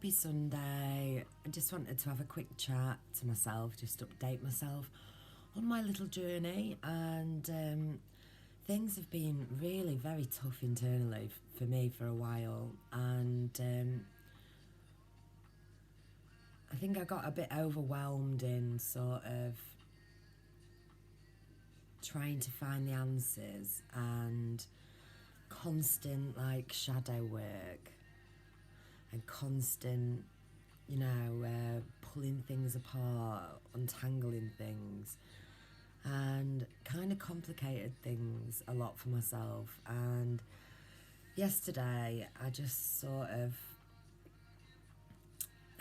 Happy Sunday. I just wanted to have a quick chat to myself, just update myself on my little journey. And things have been really very tough internally for me for a while. And I think I got a bit overwhelmed in sort of trying to find the answers and constant like shadow work and constant, pulling things apart, untangling things, and kind of complicated things a lot for myself. And yesterday, I just sort of,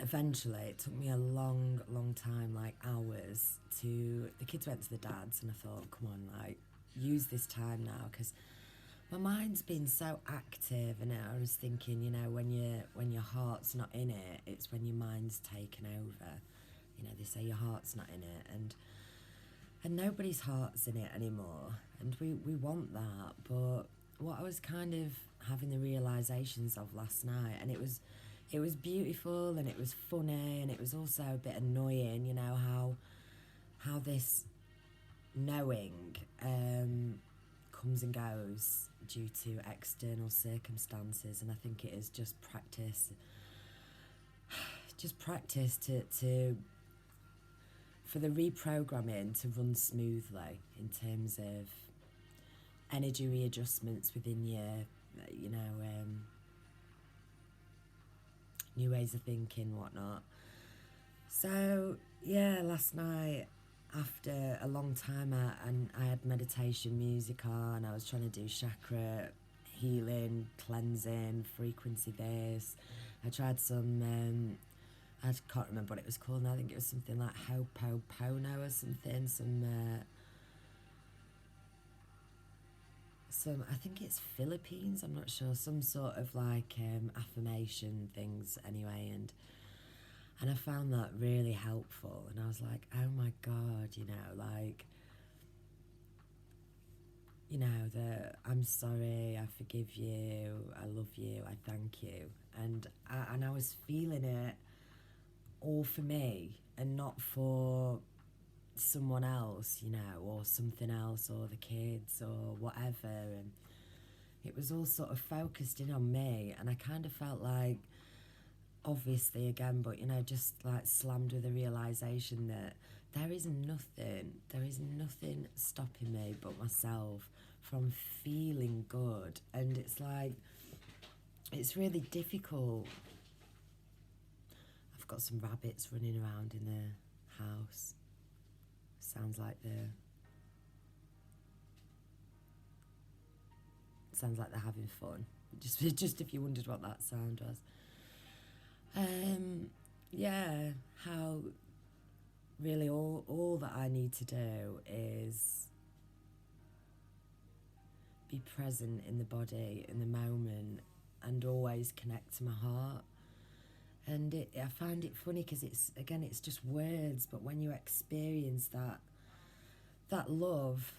eventually, it took me a long, long time, like hours, the kids went to the dad's, and I thought, come on, like, use this time now, because my mind's been so active, and I was thinking, when your heart's not in it, it's when your mind's taken over. They say your heart's not in it, and nobody's heart's in it anymore, and we want that. But what I was kind of having the realizations of last night, and it was beautiful, and it was funny, and it was also a bit annoying, how this knowing comes and goes due to external circumstances. And I think it is just practice to for the reprogramming to run smoothly in terms of energy readjustments within your new ways of thinking, whatnot. So yeah, last night, after a long time I had meditation music on, I was trying to do chakra healing, cleansing, frequency this. I tried some, I can't remember what it was called now. I think it was something like Ho'oponopono or something, some I think it's Philippines, I'm not sure, some sort of like affirmation things anyway, and I found that really helpful, and I was like, oh my God, the I'm sorry, I forgive you, I love you, I thank you. And I was feeling it all for me and not for someone else, or something else, or the kids, or whatever. And it was all sort of focused in on me, and I kind of felt like, obviously again, but just like slammed with the realization that there is nothing stopping me but myself from feeling good. And it's like, it's really difficult. I've got some rabbits running around in the house. Sounds like they're having fun. Just if you wondered what that sound was. Yeah, how really all that I need to do is be present in the body, in the moment, and always connect to my heart. And I find it funny because it's just words, but when you experience that love,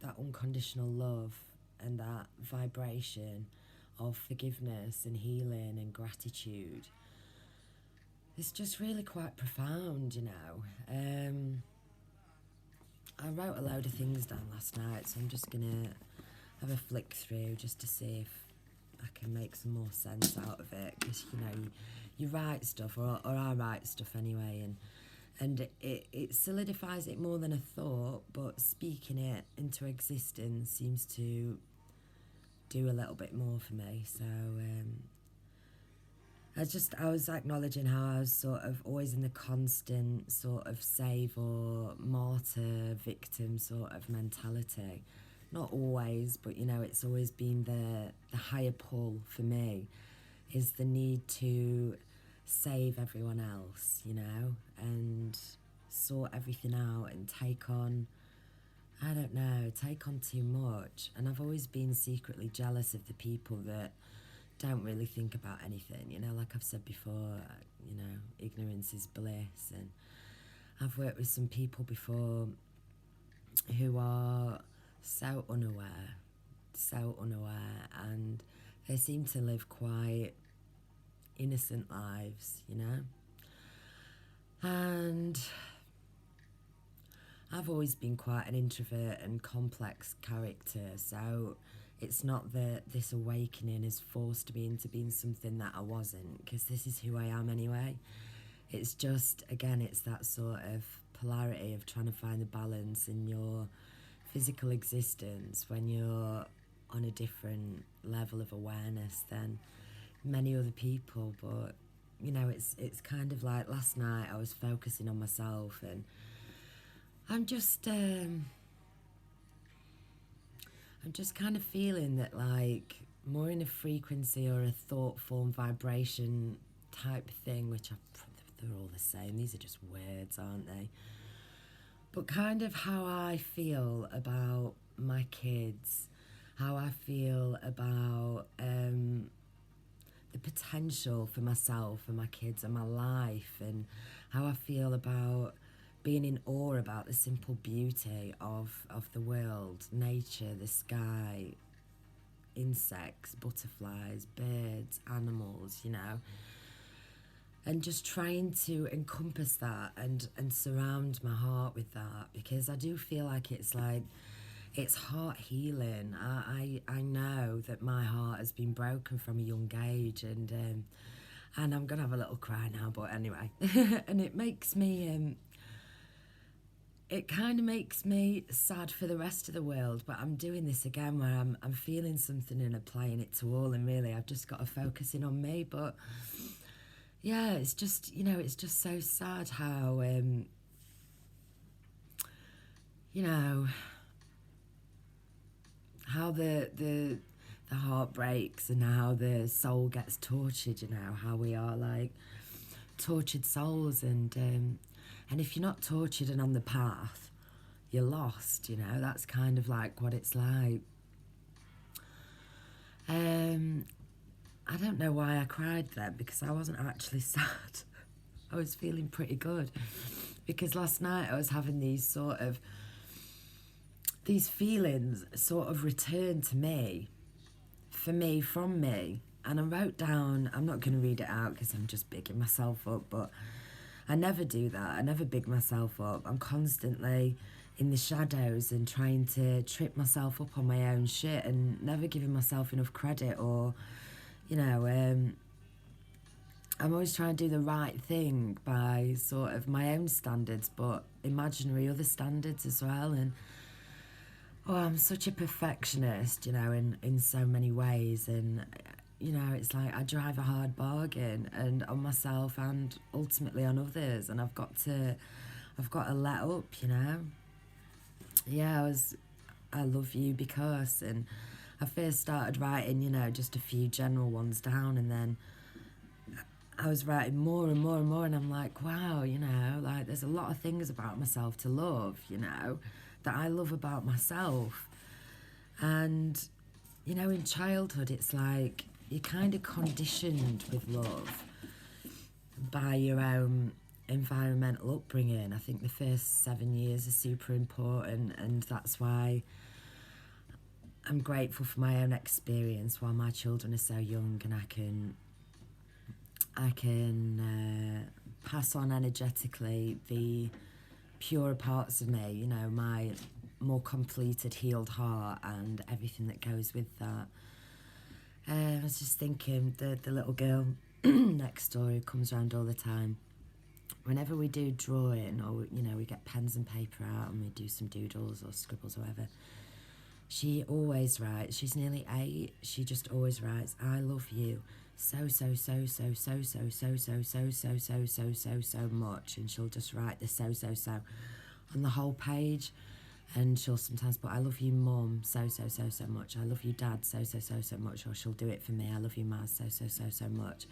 that unconditional love, and that vibration of forgiveness and healing and gratitude, it's just really quite profound. I wrote a load of things down last night, so I'm just gonna have a flick through just to see if I can make some more sense out of it, because you write stuff, or I write stuff anyway, and it solidifies it more than a thought, but speaking it into existence seems to do a little bit more for me. So I was acknowledging how I was sort of always in the constant sort of save or martyr victim sort of mentality. Not always, but it's always been the higher pull for me is the need to save everyone else, and sort everything out and take on too much. And I've always been secretly jealous of the people that don't really think about anything, like I've said before, ignorance is bliss. And I've worked with some people before who are so unaware, and they seem to live quite innocent lives, you know. And I've always been quite an introvert and complex character, so it's not that this awakening has forced me into being something that I wasn't, because this is who I am anyway. It's just, again, it's that sort of polarity of trying to find the balance in your physical existence when you're on a different level of awareness than many other people. But you know, it's kind of like last night I was focusing on myself, and I'm just kind of feeling that, like, more in a frequency or a thought form vibration type thing, which they're all the same. These are just words, aren't they? But kind of how I feel about my kids, how I feel about the potential for myself and my kids and my life, and how I feel about being in awe about the simple beauty of the world, nature, the sky, insects, butterflies, birds, animals, you know. And just trying to encompass that and surround my heart with that, because I do feel like it's heart healing. I know that my heart has been broken from a young age, and I'm gonna have a little cry now, but anyway. And it makes me it kind of makes me sad for the rest of the world, but I'm doing this again where I'm feeling something and applying it to all, and really I've just got to focus in on me. But yeah, it's just, you know, it's just so sad how you know, how the heart breaks and how the soul gets tortured, you know, how we are like tortured souls, and if you're not tortured and on the path, you're lost, you know. That's kind of like what it's like. I don't know why I cried then, because I wasn't actually sad. I was feeling pretty good, because last night I was having these feelings sort of return to me, for me, from me. And I wrote down, I'm not going to read it out because I'm just bigging myself up, but I never do that. I never big myself up. I'm constantly in the shadows and trying to trip myself up on my own shit, and never giving myself enough credit, or, you know, I'm always trying to do the right thing by sort of my own standards, but imaginary other standards as well. And oh, I'm such a perfectionist, you know, in so many ways. And, you know, it's like I drive a hard bargain, and on myself and ultimately on others. And I've got to let up, you know. Yeah, I love you because, and I first started writing, you know, just a few general ones down, and then I was writing more and more and more, and I'm like, wow, you know, like there's a lot of things about myself to love, you know, that I love about myself. And, you know, in childhood, it's like you're kind of conditioned with love by your own environmental upbringing. I think the first 7 years are super important, and that's why I'm grateful for my own experience while my children are so young, and I can pass on energetically the purer parts of me, you know, my more completed, healed heart and everything that goes with that. I was just thinking, the little girl next door who comes around all the time, whenever we do drawing, or, you know, we get pens and paper out and we do some doodles or scribbles or whatever, she always writes, she's nearly 8, she just always writes, I love you so much, and she'll just write the so on the whole page. And she'll sometimes put, I love you, Mum, so much. I love you, Dad, so much. Or she'll do it for me, I love you, Maz, so much.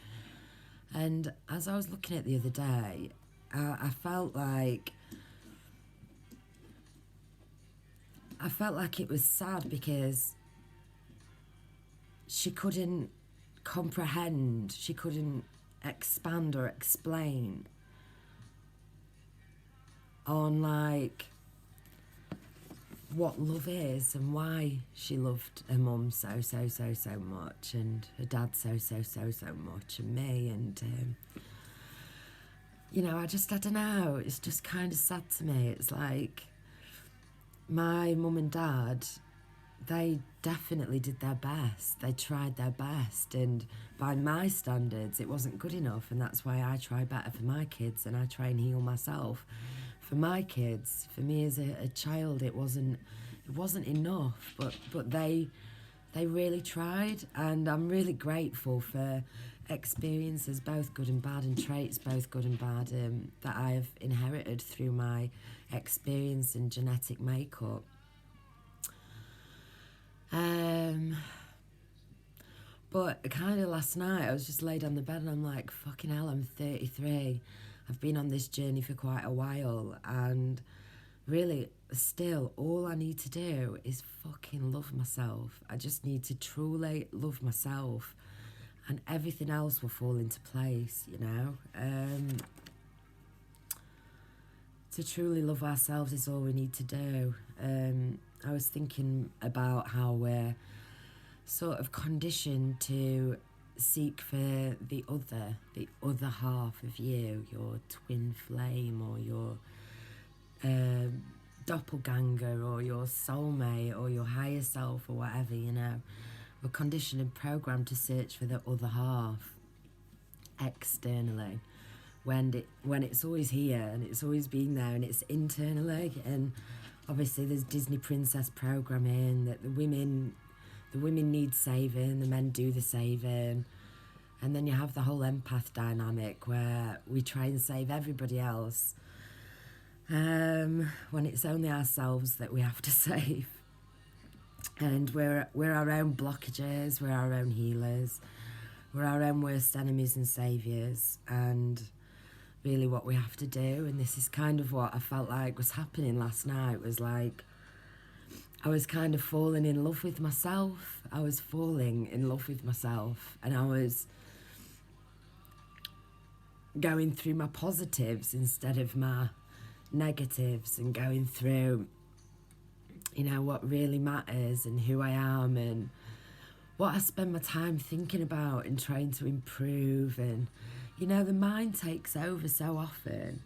And as I was looking at it the other day, I felt like it was sad because she couldn't comprehend, she couldn't expand or explain on, like, what love is and why she loved her mum so much, and her dad so much, and me, and you know, I don't know, it's just kind of sad to me. It's like my mum and dad, they definitely did their best. They tried their best, and by my standards, it wasn't good enough, and that's why I try better for my kids, and I try and heal myself for my kids. For me as a child, it wasn't enough, but they really tried, and I'm really grateful for experiences, both good and bad, and traits, both good and bad, that I have inherited through my experience and genetic makeup. But kind of last night, I was just laid on the bed and I'm like, fucking hell, I'm 33. I've been on this journey for quite a while, and really, still, all I need to do is fucking love myself. I just need to truly love myself, and everything else will fall into place, you know? To truly love ourselves is all we need to do. I was thinking about how we're sort of conditioned to seek for the other half of you, your twin flame, or your doppelganger, or your soulmate, or your higher self, or whatever, you know. We're conditioned and programmed to search for the other half externally, when it's always here, and it's always been there, and it's internally. And obviously there's Disney princess programming that the women need saving, the men do the saving, and then you have the whole empath dynamic where we try and save everybody else, when it's only ourselves that we have to save. And we're our own blockages, we're our own healers, we're our own worst enemies and saviours. And really what we have to do, and this is kind of what I felt like was happening last night, was like I was kind of falling in love with myself. I was falling in love with myself, and I was going through my positives instead of my negatives, and going through, you know, what really matters and who I am and what I spend my time thinking about and trying to improve. And, you know, the mind takes over so often,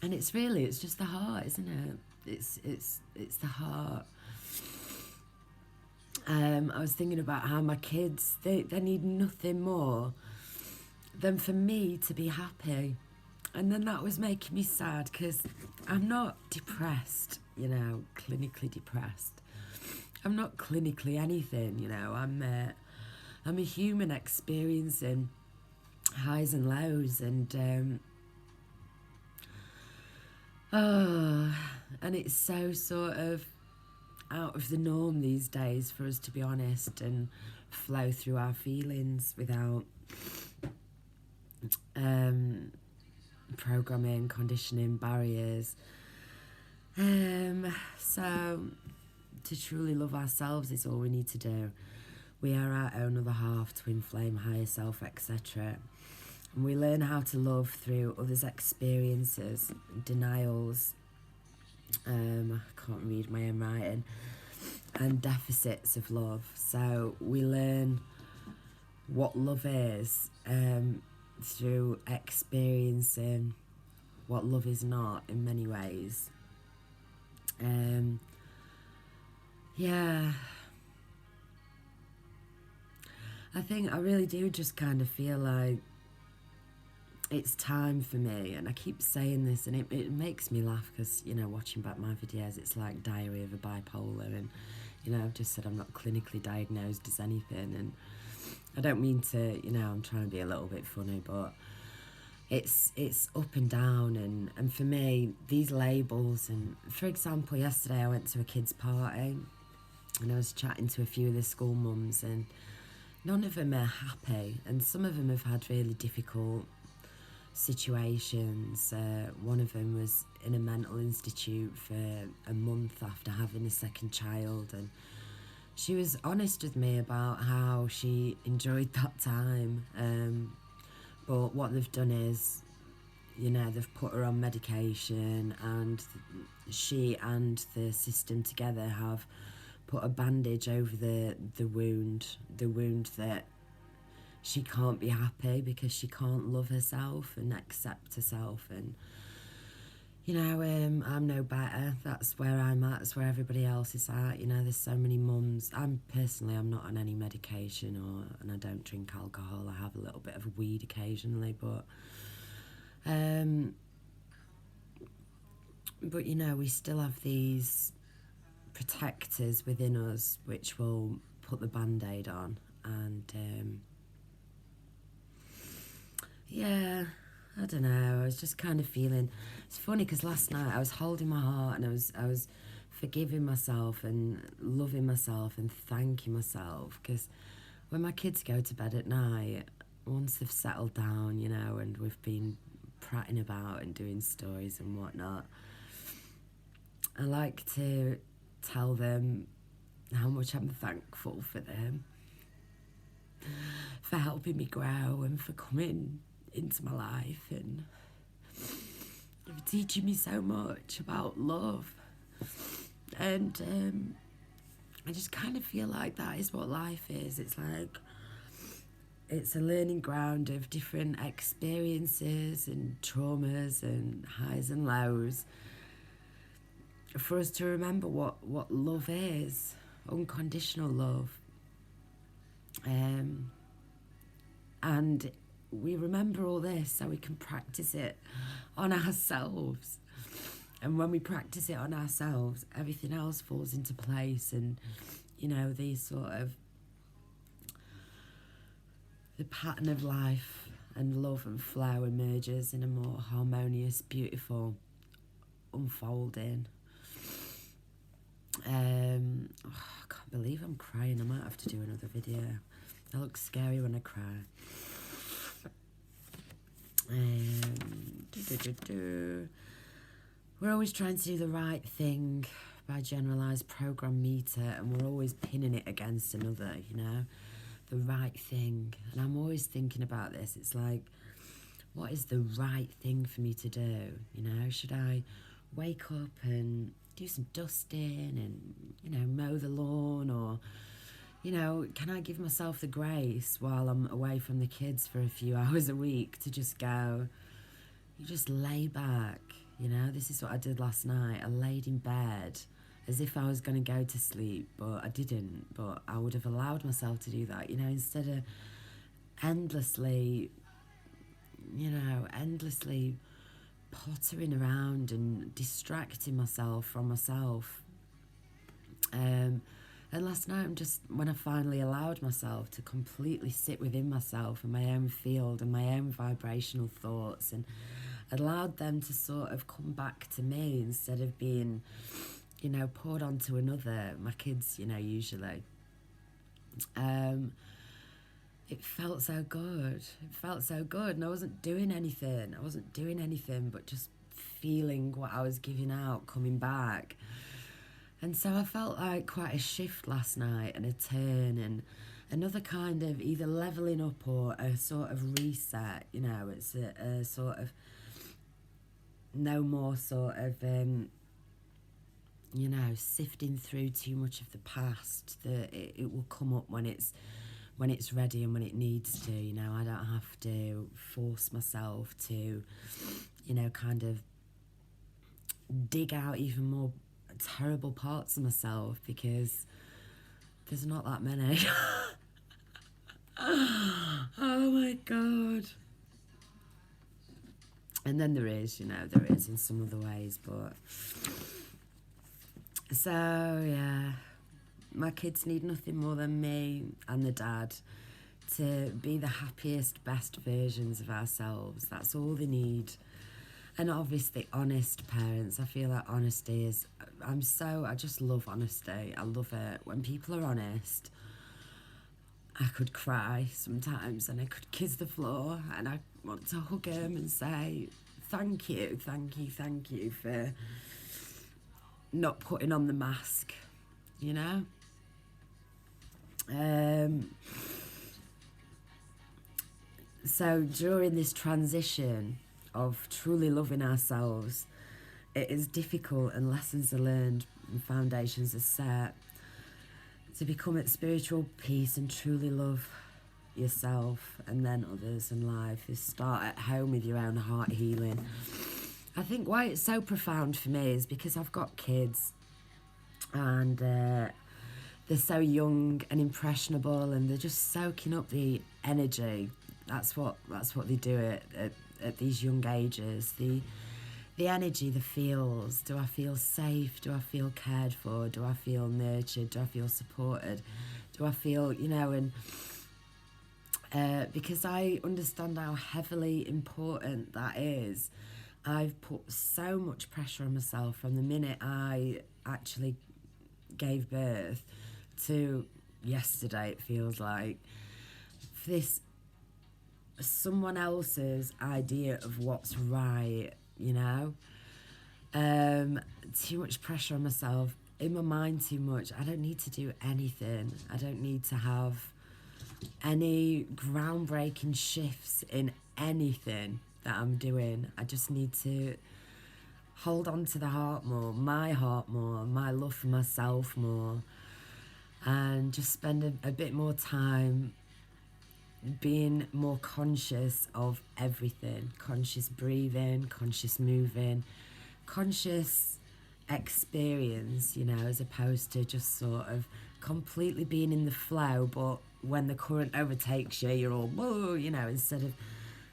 and it's just the heart, isn't it? It's the heart. I was thinking about how my kids, they need nothing more than for me to be happy. And then that was making me sad, because I'm not depressed, you know, clinically depressed. I'm not clinically anything, you know. I'm a human experiencing highs and lows, and and it's so sort of out of the norm these days for us to be honest and flow through our feelings without programming, conditioning, barriers. So to truly love ourselves is all we need to do. We are our own other half, twin flame, higher self, etc. And we learn how to love through others' experiences, denials, I can't read my own writing, and deficits of love. So we learn what love is through experiencing what love is not in many ways. Yeah, I think I really do just kind of feel like it's time for me, and I keep saying this, and it makes me laugh, because, you know, watching back my videos, it's like Diary of a Bipolar, and, you know, I've just said I'm not clinically diagnosed as anything, and I don't mean to, you know, I'm trying to be a little bit funny, but it's up and down, and for me, these labels. And for example, yesterday I went to a kids' party, and I was chatting to a few of the school mums, and none of them are happy, and some of them have had really difficult situations. One of them was in a mental institute for a month after having a second child, and she was honest with me about how she enjoyed that time, but what they've done is, you know, they've put her on medication, and she and the system together have put a bandage over the wound that she can't be happy because she can't love herself and accept herself. And you know, I'm no better. That's where I'm at. That's where everybody else is at. You know, there's so many mums. I'm not on any medication, and I don't drink alcohol. I have a little bit of weed occasionally, but you know, we still have these protectors within us which will put the band-aid on. And yeah, I don't know, I was just kind of feeling, it's funny because last night I was holding my heart, and I was forgiving myself and loving myself and thanking myself, because when my kids go to bed at night, once they've settled down, you know, and we've been prattling about and doing stories and whatnot, I like to tell them how much I'm thankful for them, for helping me grow and for coming into my life and for teaching me so much about love. And I just kind of feel like that is what life is. It's like, it's a learning ground of different experiences and traumas and highs and lows, for us to remember what love is, unconditional love. And we remember all this so we can practice it on ourselves. And when we practice it on ourselves, everything else falls into place, and you know, these sort of, the pattern of life and love and flow emerges in a more harmonious, beautiful unfolding. I can't believe I'm crying. I might have to do another video. I look scary when I cry. We're always trying to do the right thing by generalised program meter, and we're always pinning it against another, you know, the right thing. And I'm always thinking about this. It's like, what is the right thing for me to do? You know, should I wake up and do some dusting and, you know, mow the lawn, or, you know, can I give myself the grace while I'm away from the kids for a few hours a week to just go, you just lay back, you know? This is what I did last night. I laid in bed as if I was going to go to sleep, but I didn't. But I would have allowed myself to do that, you know, instead of endlessly pottering around and distracting myself from myself. And last night, when I finally allowed myself to completely sit within myself and my own field and my own vibrational thoughts, and allowed them to sort of come back to me instead of being, you know, poured onto another, my kids, you know, usually. It felt so good. It felt so good, and I wasn't doing anything. I wasn't doing anything but just feeling what I was giving out coming back. And so I felt like quite a shift last night, and a turn, and another kind of either levelling up or a sort of reset. You know, it's a sort of no more sort of, you know, sifting through too much of the past. That it will come up when it's ready and when it needs to. You know, I don't have to force myself to, you know, kind of dig out even more terrible parts of myself, because there's not that many. Oh my God. And then there is in some other ways, but so yeah, my kids need nothing more than me and the dad to be the happiest, best versions of ourselves. That's all they need. And obviously honest parents. I feel like honesty is, I just love honesty. I love it. When people are honest, I could cry sometimes and I could kiss the floor, and I want to hug them and say, thank you for not putting on the mask, you know? So during this transition of truly loving ourselves, it is difficult and lessons are learned and foundations are set to become at spiritual peace and truly love yourself and then others and life is start at home with your own heart healing. I think why it's so profound for me is because I've got kids and they're so young and impressionable and they're just soaking up the energy. That's what they do at these young ages. The energy, the feels. Do I feel safe? Do I feel cared for? Do I feel nurtured? Do I feel supported? Do I feel, and because I understand how heavily important that is, I've put so much pressure on myself from the minute I actually gave birth to yesterday, it feels like, for this someone else's idea of what's right, too much pressure on myself, in my mind too much. I don't need to do anything. I don't need to have any groundbreaking shifts in anything that I'm doing. I just need to hold on to the heart more, my love for myself more, and just spend a bit more time being more conscious of everything. Conscious breathing, conscious moving, conscious experience, as opposed to just sort of completely being in the flow, but when the current overtakes you, you're all, whoa, instead of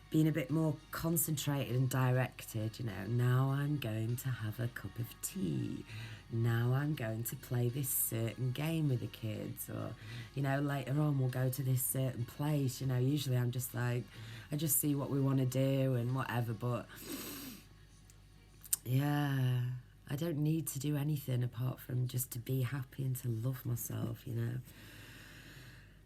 being a bit more concentrated and directed, now I'm going to have a cup of tea. Now I'm going to play this certain game with the kids, or, later on we'll go to this certain place. Usually I'm just like, I just see what we want to do and whatever, but yeah, I don't need to do anything apart from just to be happy and to love myself,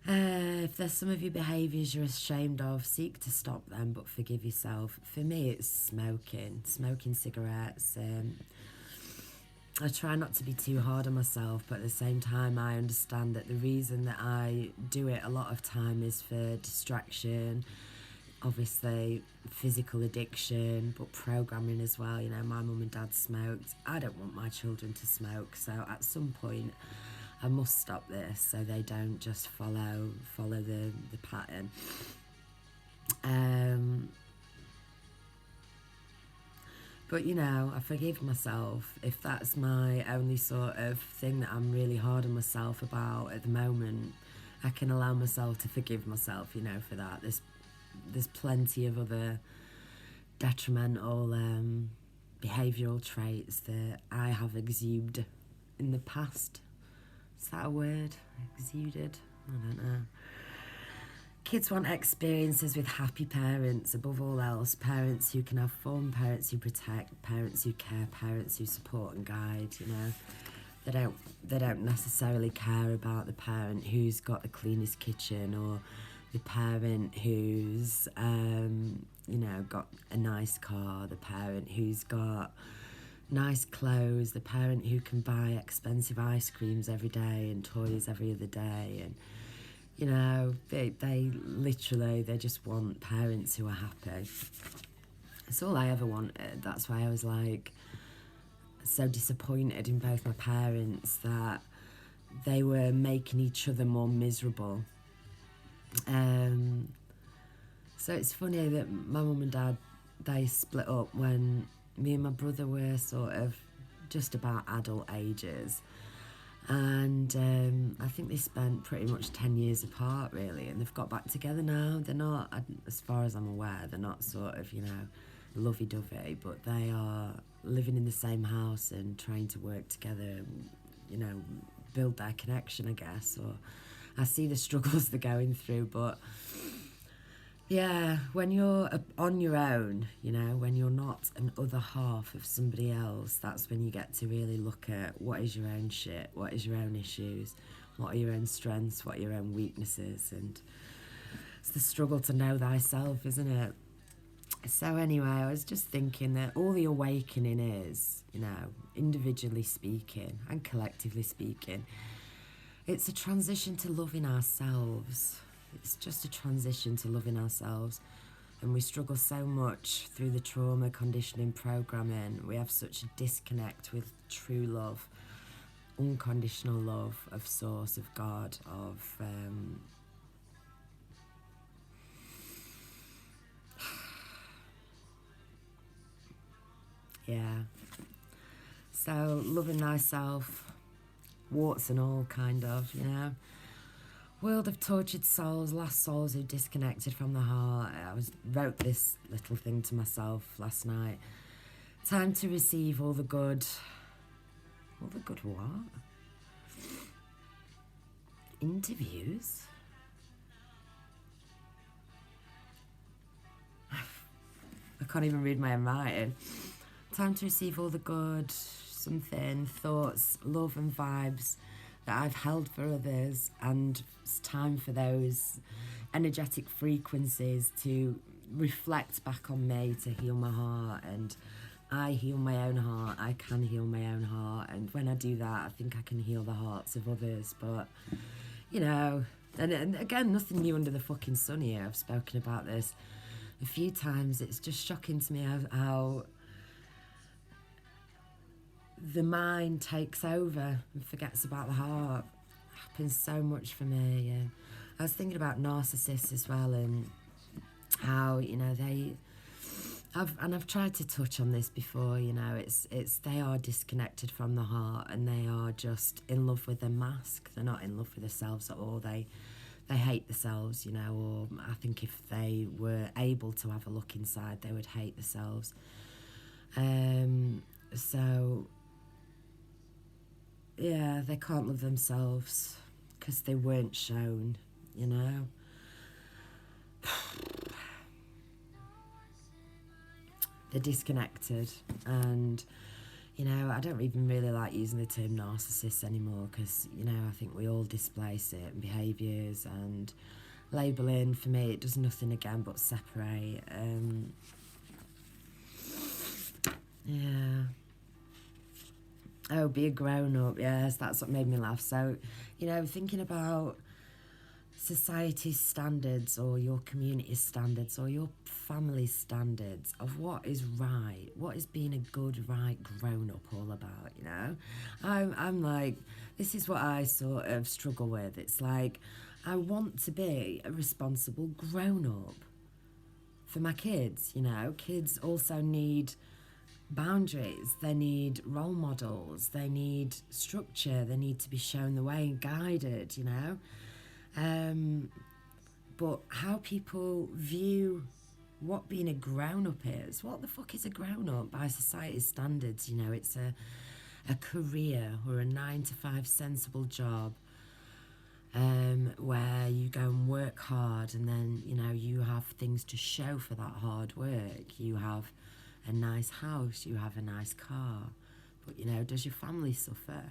If there's some of your behaviours you're ashamed of, seek to stop them, but forgive yourself. For me, it's smoking cigarettes. I try not to be too hard on myself, but at the same time, I understand that the reason that I do it a lot of time is for distraction, obviously physical addiction, but programming as well. My mum and dad smoked. I don't want my children to smoke, so at some point I must stop this so they don't just follow the pattern. But I forgive myself. If that's my only sort of thing that I'm really hard on myself about at the moment, I can allow myself to forgive myself, for that. There's plenty of other detrimental behavioural traits that I have exuded in the past. Is that a word? Exuded? I don't know. Kids want experiences with happy parents above all else. Parents who can have fun, parents who protect, parents who care, parents who support and guide, They don't necessarily care about the parent who's got the cleanest kitchen, or the parent who's, got a nice car, the parent who's got nice clothes, the parent who can buy expensive ice creams every day and toys every other day, and they just want parents who are happy. It's all I ever wanted. That's why I was like so disappointed in both my parents, that they were making each other more miserable. So it's funny that my mum and dad, they split up when me and my brother were sort of just about adult ages. And I think they spent pretty much 10 years apart, really, and they've got back together now. They're not, as far as I'm aware, they're not sort of, lovey-dovey, but they are living in the same house and trying to work together and, build their connection, I guess. Or I see the struggles they're going through, but yeah, when you're on your own, when you're not an other half of somebody else, that's when you get to really look at what is your own shit, what is your own issues, what are your own strengths, what are your own weaknesses, and it's the struggle to know thyself, isn't it? So anyway, I was just thinking that all the awakening is, individually speaking and collectively speaking, it's a transition to loving ourselves. It's just a transition to loving ourselves, and we struggle so much through the trauma conditioning programming. We have such a disconnect with true love, unconditional love of source, of God, of yeah. So loving thyself, warts and all, kind of, you know. World of tortured souls, lost souls who disconnected from the heart. Wrote this little thing to myself last night. Time to receive all the good. All the good what? Interviews? I can't even read my own writing. Time to receive all the good, something, thoughts, love and vibes that I've held for others, and it's time for those energetic frequencies to reflect back on me, to heal my heart. And I heal my own heart, I can heal my own heart, and when I do that I think I can heal the hearts of others. But you know, and again, nothing new under the fucking sun here. I've spoken about this a few times. It's just shocking to me how the mind takes over and forgets about the heart. It happens so much for me. Yeah. I was thinking about narcissists as well, and how, you know, I've tried to touch on this before, you know, it's they are disconnected from the heart, and they are just in love with their mask. They're not in love with themselves at all. They hate themselves, you know, or I think if they were able to have a look inside, they would hate themselves. So yeah, they can't love themselves because they weren't shown, you know. They're disconnected, and you know, I don't even really like using the term narcissist anymore, because, you know, I think we all display certain behaviours, and labelling, for me, it does nothing again but separate. Yeah. Oh, be a grown-up, yes, that's what made me laugh. So, you know, thinking about society's standards, or your community's standards, or your family's standards of what is right, what is being a good, right grown-up all about, you know? I'm like, this is what I sort of struggle with. It's like, I want to be a responsible grown-up for my kids, you know? Kids also need boundaries, they need role models, they need structure, they need to be shown the way and guided, you know? But how people view what being a grown-up is, what the fuck is a grown-up by society's standards, you know? It's a career or a 9-to-5 sensible job, where you go and work hard, and then, you know, you have things to show for that hard work. You have a nice house, you have a nice car, but, you know, does your family suffer?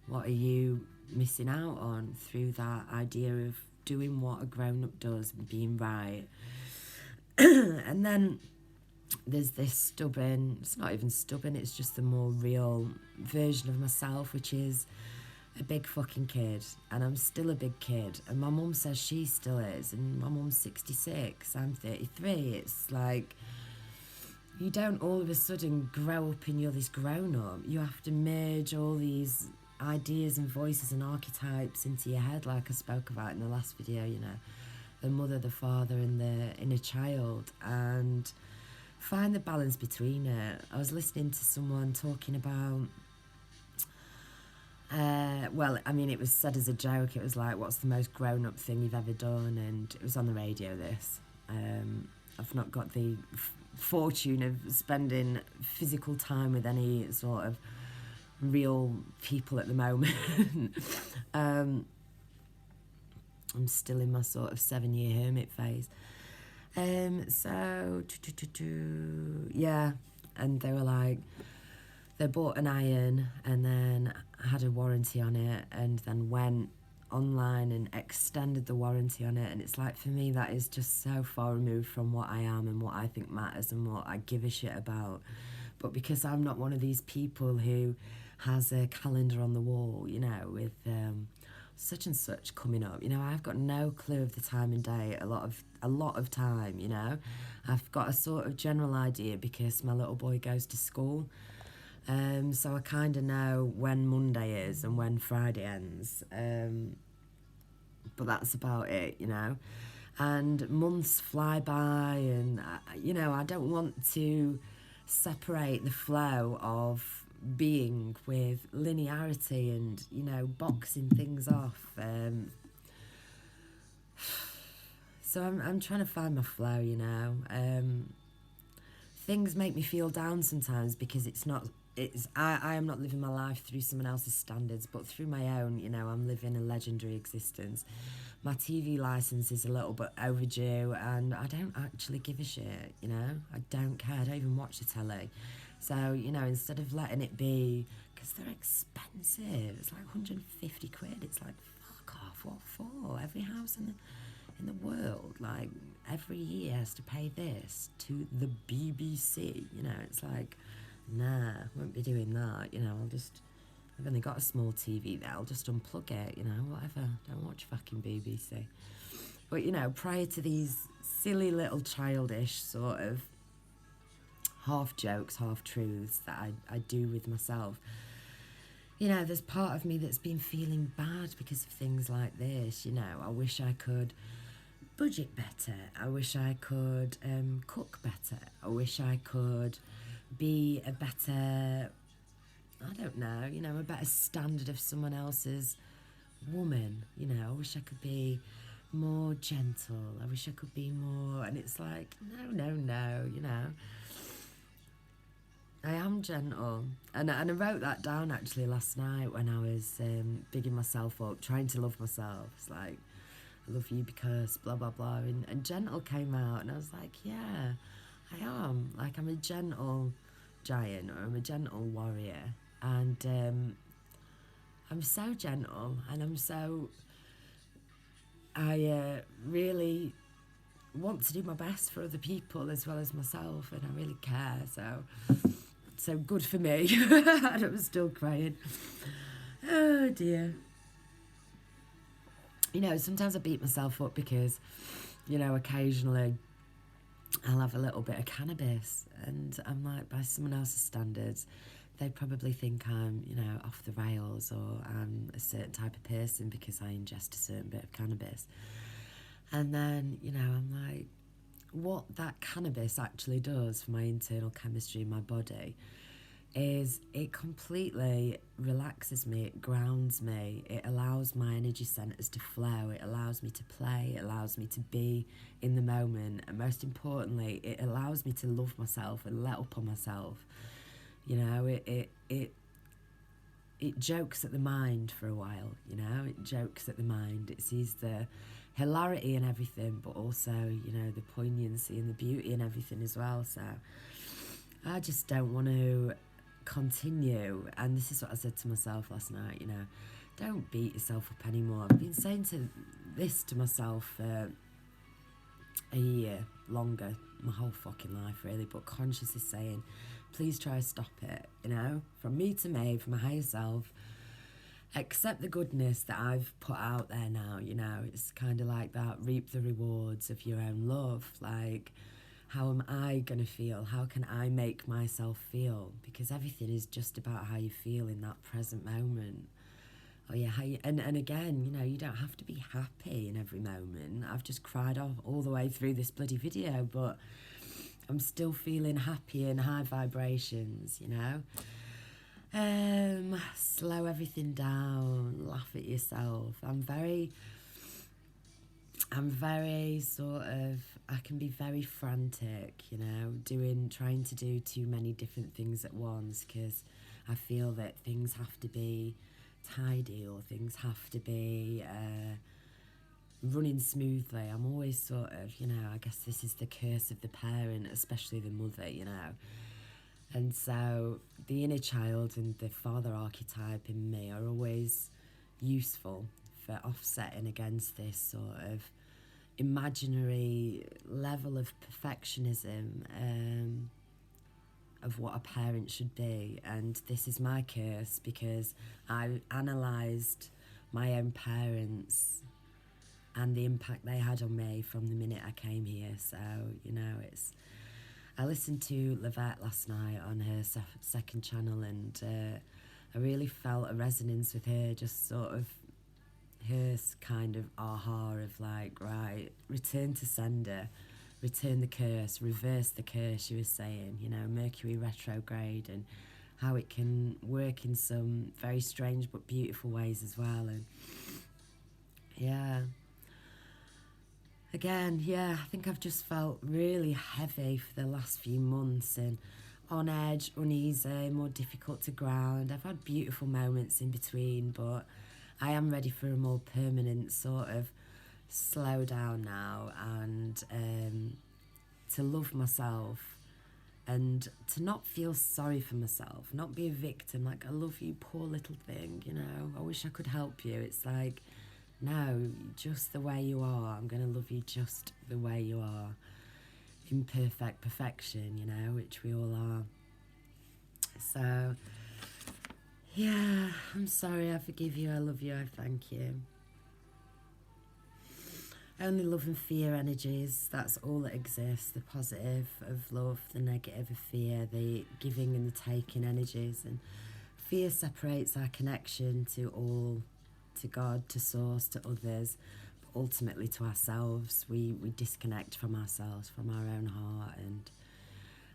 What are you missing out on through that idea of doing what a grown-up does and being right? And then there's this stubborn, it's not even stubborn, it's just the more real version of myself, which is a big fucking kid. And I'm still a big kid, and my mum says she still is, and my mum's 66, I'm 33. It's like, you don't all of a sudden grow up and you're this grown-up. You have to merge all these ideas and voices and archetypes into your head, like I spoke about in the last video, you know, the mother, the father, and the inner child, and find the balance between it. I was listening to someone talking about, well, I mean, it was said as a joke, it was like, what's the most grown-up thing you've ever done? And it was on the radio, this. I've not got the fortune of spending physical time with any sort of real people at the moment. I'm still in my sort of 7-year hermit phase. So, yeah, and they were like, they bought an iron and then had a warranty on it, and then went online and extended the warranty on it. And it's like, for me, that is just so far removed from what I am and what I think matters and what I give a shit about. But because I'm not one of these people who has a calendar on the wall, you know, with such and such coming up, you know, I've got no clue of the time and day a lot of a lot of time, you know. I've got a sort of general idea because my little boy goes to school. So I kind of know when Monday is and when Friday ends. But that's about it, you know. And months fly by, and, you know, I don't want to separate the flow of being with linearity and, you know, boxing things off. So I'm trying to find my flow, you know. Things make me feel down sometimes because I am not living my life through someone else's standards, but through my own. You know, I'm living a legendary existence. My TV license is a little bit overdue, and I don't actually give a shit, you know. I don't care. I don't even watch the telly. So, you know, instead of letting it be, because they're expensive, it's like 150 quid. It's like, fuck off, what for? Every house in the world, like, every year has to pay this to the BBC, you know. It's like, nah, I won't be doing that, you know. I've only got a small TV there, I'll just unplug it, you know, whatever. Don't watch fucking BBC. But, you know, prior to these silly little childish sort of half jokes, half truths that I do with myself, you know, there's part of me that's been feeling bad because of things like this, you know. I wish I could budget better. I wish I could cook better. I wish I could be a better, I don't know, you know, a better standard of someone else's woman, you know. I wish I could be more gentle. I wish I could be more, and it's like, no, you know. I am gentle. And I wrote that down actually last night when I was bigging myself up, trying to love myself. It's like, I love you because blah, blah, blah. And gentle came out, and I was like, yeah, I am. Like, I'm a gentle giant, or I'm a gentle warrior. And I'm so gentle, and I really want to do my best for other people as well as myself, and I really care, so good for me. And I'm still crying. Oh dear. You know, sometimes I beat myself up because, you know, occasionally I'll have a little bit of cannabis, and I'm like, by someone else's standards, they'd probably think I'm, you know, off the rails, or I'm a certain type of person because I ingest a certain bit of cannabis. And then, you know, I'm like, what that cannabis actually does for my internal chemistry in my body is it completely relaxes me, it grounds me, it allows my energy centers to flow, it allows me to play, it allows me to be in the moment, and most importantly, it allows me to love myself and let up on myself. You know, it jokes at the mind for a while, you know, it jokes at the mind, it sees the hilarity and everything, but also, you know, the poignancy and the beauty and everything as well. So I just don't want to continue, and this is what I said to myself last night, you know, don't beat yourself up anymore. I've been saying this to myself for a year, longer, my whole fucking life really, but consciously saying, please try to stop it, you know, from me to me, from my higher self. Accept the goodness that I've put out there now, you know. It's kind of like that, reap the rewards of your own love. Like, how am I going to feel? How can I make myself feel? Because everything is just about how you feel in that present moment. Oh yeah, and again, you know, you don't have to be happy in every moment. I've just cried off all the way through this bloody video, but I'm still feeling happy and high vibrations, you know. Slow everything down, laugh at yourself. I'm very sort of, I can be very frantic, you know, trying to do too many different things at once, because I feel that things have to be tidy, or things have to be running smoothly. I'm always sort of, you know, I guess this is the curse of the parent, especially the mother, you know. And so the inner child and the father archetype in me are always useful for offsetting against this sort of imaginary level of perfectionism of what a parent should be. And this is my curse, because I analysed my own parents and the impact they had on me from the minute I came here. So, I listened to Lavette last night on her second channel, and I really felt a resonance with her, just sort of her kind of aha of like, right, return to sender, return the curse, reverse the curse, she was saying, Mercury retrograde, and how it can work in some very strange but beautiful ways as well. And yeah, again, I think I've just felt really heavy for the last few months, and on edge, uneasy, more difficult to ground. I've had beautiful moments in between, but I am ready for a more permanent sort of slow down now, and to love myself, and to not feel sorry for myself, not be a victim, like, I love you, poor little thing, I wish I could help you. It's like, no, just the way you are. I'm going to love you just the way you are. Imperfect perfection, which we all are. So, yeah, I'm sorry, I forgive you, I love you, I thank you. Only love and fear energies, that's all that exists. The positive of love, the negative of fear, the giving and the taking energies. And fear separates our connection to God, to source, to others, but ultimately to ourselves. We disconnect from ourselves, from our own heart, and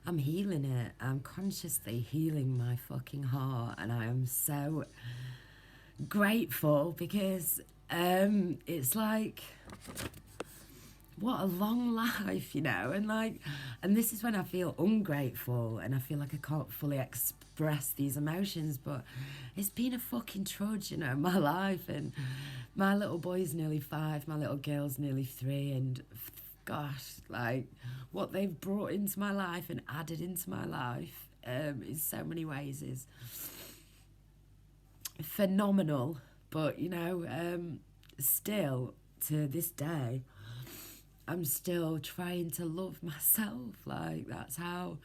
I'm healing it. I'm consciously healing my fucking heart, and I am so grateful, because it's like, what a long life, and this is when I feel ungrateful, and I feel like I can't fully express these emotions, but it's been a fucking trudge, my life, and my little boy's nearly 5, my little girl's nearly 3, and gosh, like, what they've brought into my life and added into my life in so many ways is phenomenal. But still to this day, I'm still trying to love myself. Like, that's how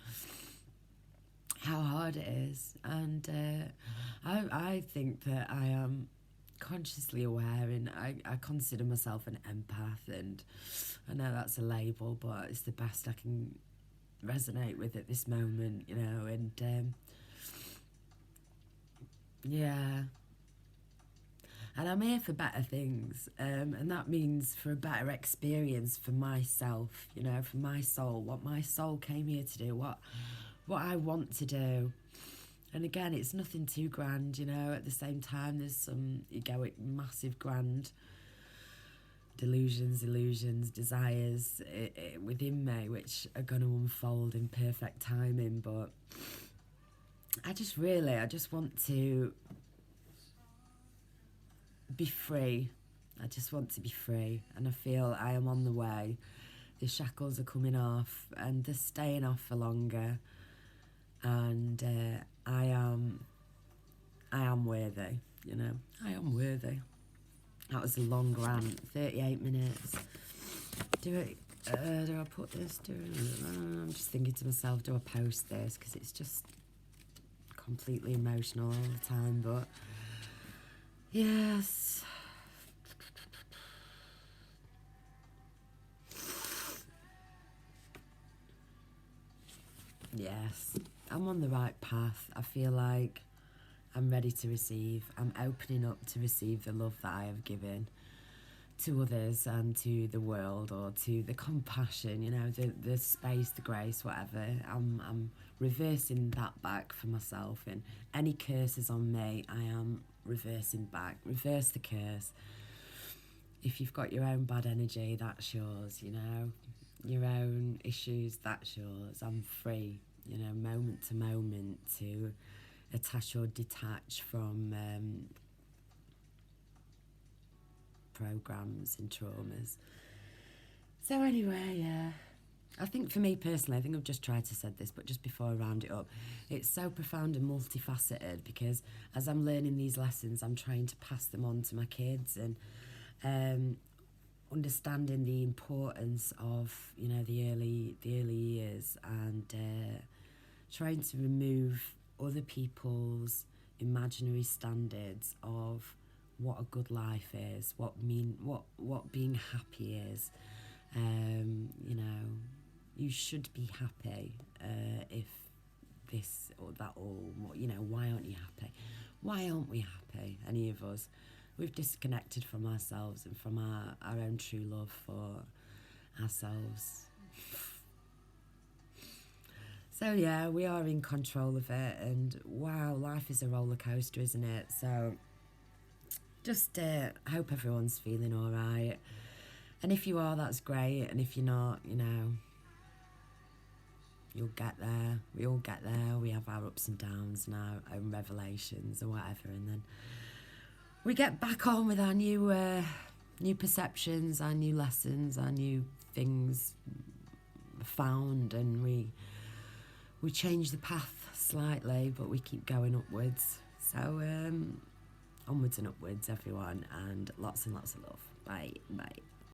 hard it is. And I think that I am consciously aware, and I consider myself an empath, and I know that's a label, but it's the best I can resonate with at this moment, and yeah. And I'm here for better things, and that means for a better experience for myself, for my soul, what my soul came here to do, what I want to do. And again, it's nothing too grand, at the same time there's some egoic, massive, grand delusions, illusions, desires within me, which are going to unfold in perfect timing. But I just want to be free. I just want to be free, and I feel I am on the way. The shackles are coming off, and they're staying off for longer, and I am worthy, I am worthy. That was a long rant, 38 minutes. Do I put this? I'm just thinking to myself, do I post this? Because it's just completely emotional all the time, but yes. Yes, I'm on the right path. I feel like I'm ready to receive. I'm opening up to receive the love that I have given to others and to the world, or to the compassion, the space, the grace, whatever. I'm reversing that back for myself, and any curses on me, I am reversing back. Reverse the curse. If you've got your own bad energy, that's yours, your own issues, that's yours. I'm free, moment to moment, to attach or detach from programs and traumas. So anyway, yeah, I think for me personally, I think I've just tried to say this, but just before I round it up, it's so profound and multifaceted, because as I'm learning these lessons, I'm trying to pass them on to my kids, and understanding the importance of the early years, and trying to remove other people's imaginary standards of what a good life is, what being happy is. You know, you should be happy. If this or that or you know, why aren't you happy? Why aren't we happy? Any of us? We've disconnected from ourselves and from our own true love for ourselves. So yeah, we are in control of it, and wow, life is a roller coaster, isn't it? So just hope everyone's feeling all right, and if you are, that's great, and if you're not, you know, you'll get there. We all get there. We have our ups and downs and our own revelations or whatever, and then we get back on with our new perceptions, our new lessons, our new things found, and we change the path slightly, but we keep going upwards. So onwards and upwards, everyone, and lots of love. Bye.